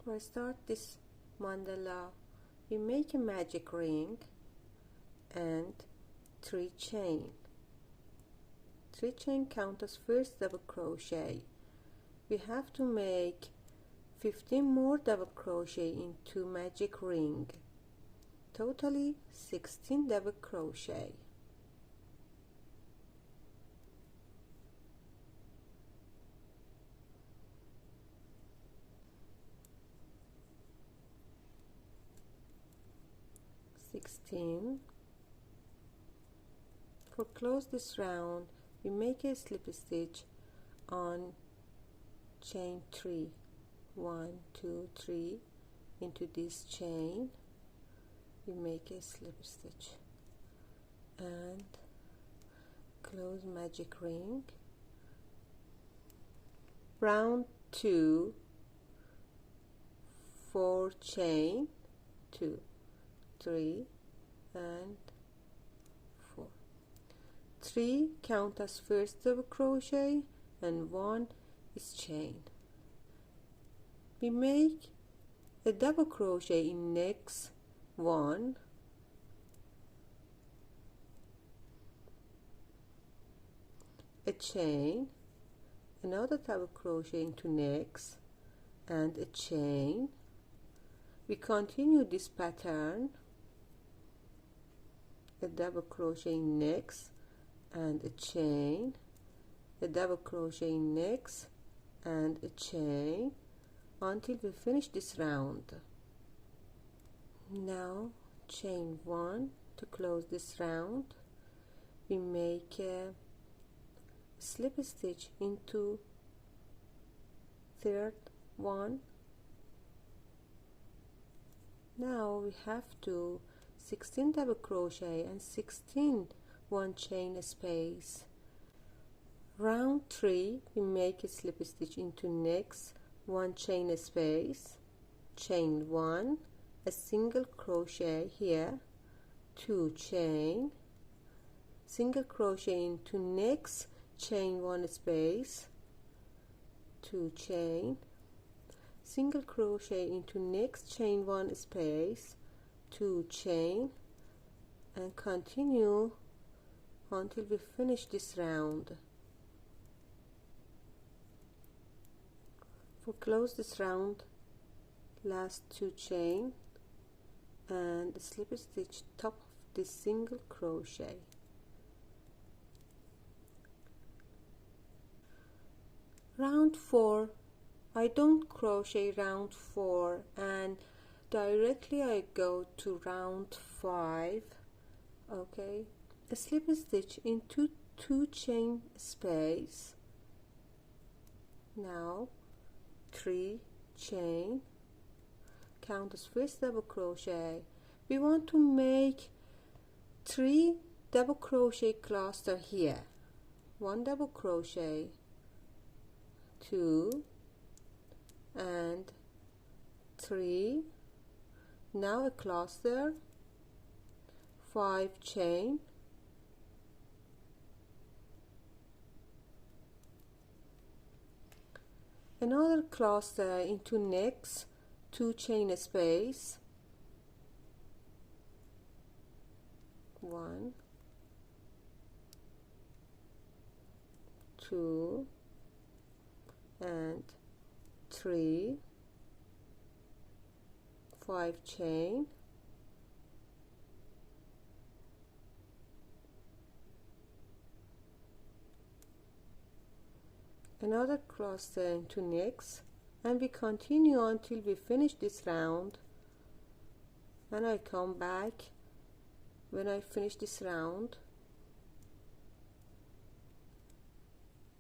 For start this mandala, we make a magic ring and 3 chain. 3 chain count as first double crochet. We have to make 15 more double crochet into magic ring. Totally 16 double crochet. For close this round, we make a slip stitch on chain 3. 1, 2, 3 into this chain. We make a slip stitch and close magic ring. Round 2, 4 chain, 2, 3 and 4. 3 count as first double crochet and 1 is chain. We make a double crochet in next 1, a chain, another double crochet into next and a chain. We continue this pattern, a double crochet in next and a chain, a double crochet in next and a chain until we finish this round. Now chain 1 to close this round. We make a slip stitch into third one. Now we have to 16 double crochet and 16 1 chain space. Round 3 we make a slip stitch into next 1 chain space, chain 1, a single crochet here, 2 chain, single crochet into next chain 1 space, 2 chain, single crochet into next chain 1 space, 2 chain, and continue until we finish this round. For close this round, last 2 chain and slip stitch top of this single crochet. Round 4, I don't crochet round 4 and directly I go to round 5. Okay, a slip stitch into 2 chain space. Now 3 chain, count as first double crochet. We want to make 3 double crochet cluster here. 1 double crochet, 2 and 3. Now a cluster, 5 chain, another cluster into next 2 chain space, 1, 2 and 3, 5 chain, another cluster into next, and we continue until we finish this round. And I come back when I finish this round.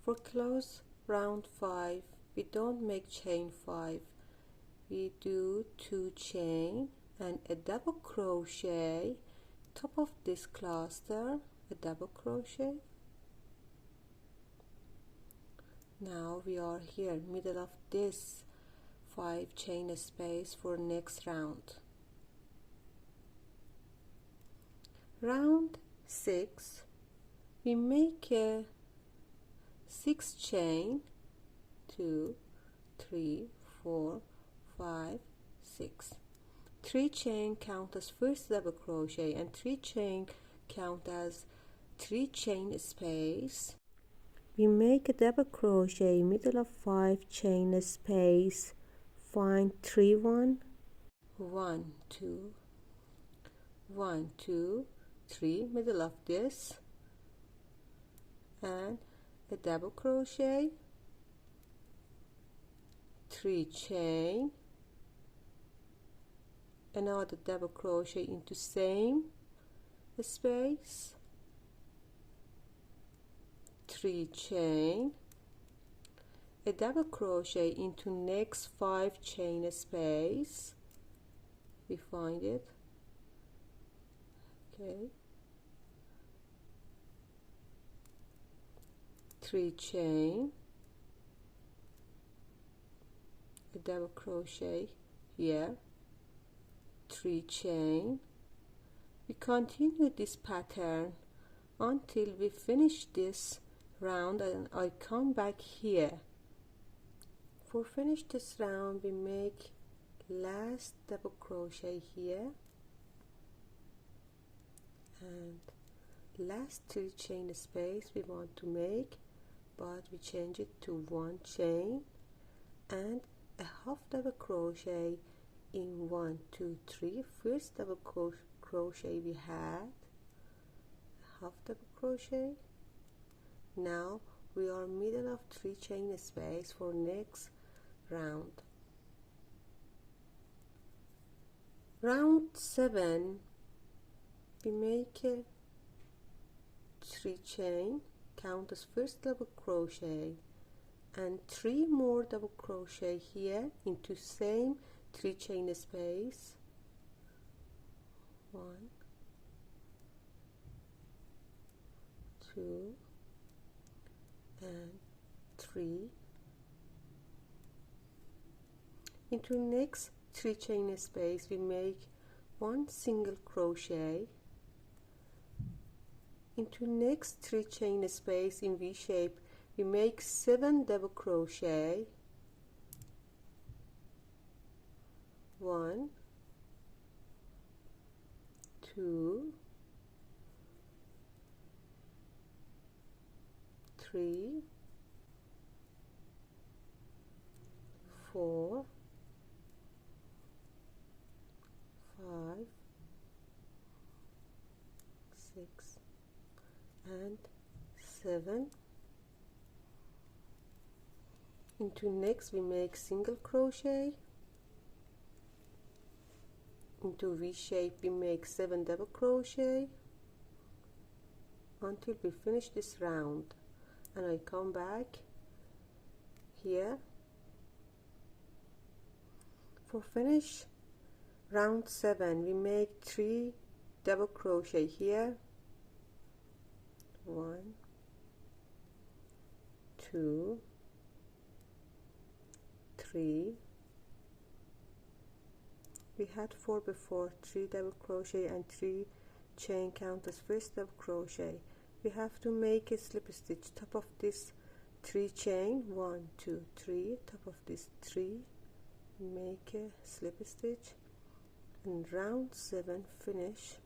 For close round 5, we don't make chain 5. We do 2 chain and a double crochet top of this cluster, a double crochet. Now we are here middle of this 5 chain space for next round. Round 6, we make a 6 chain, 2, 3, 4, 5, 6. 3 chain count as first double crochet, and 3 chain count as 3 chain space. We make a double crochet middle of 5 chain space, find 3 1, 1 2, 1 2 3, middle of this, and a double crochet, 3 chain, another double crochet into same space, 3 chain, a double crochet into next 5 chain space, we find it, okay, 3 chain, a double crochet here, 3 chain. We continue this pattern until we finish this round, and I come back here. For finish this round, we make last double crochet here and last 3 chain space we want to make, but we change it to 1 chain and a half double crochet in 1 2 3. First double crochet we had, half double crochet. Now we are middle of 3 chain space for next round. Round 7, we make a 3 chain, count as first double crochet, and 3 more double crochet here into same 3 chain space, 1 2 and 3. Into next 3 chain space we make 1 single crochet, into next 3 chain space in V shape we make 7 double crochet, 1 2 3 4 5 6 and 7. Into next we make single crochet, into V shape we make 7 double crochet until we finish this round, and I come back here. For finish round 7 we make 3 double crochet here, 1 2 3. We had 4 before, 3 double crochet and 3 chain count as first double crochet. We have to make a slip stitch top of this 3 chain, 1 2 3, top of this 3, make a slip stitch, and round 7 finish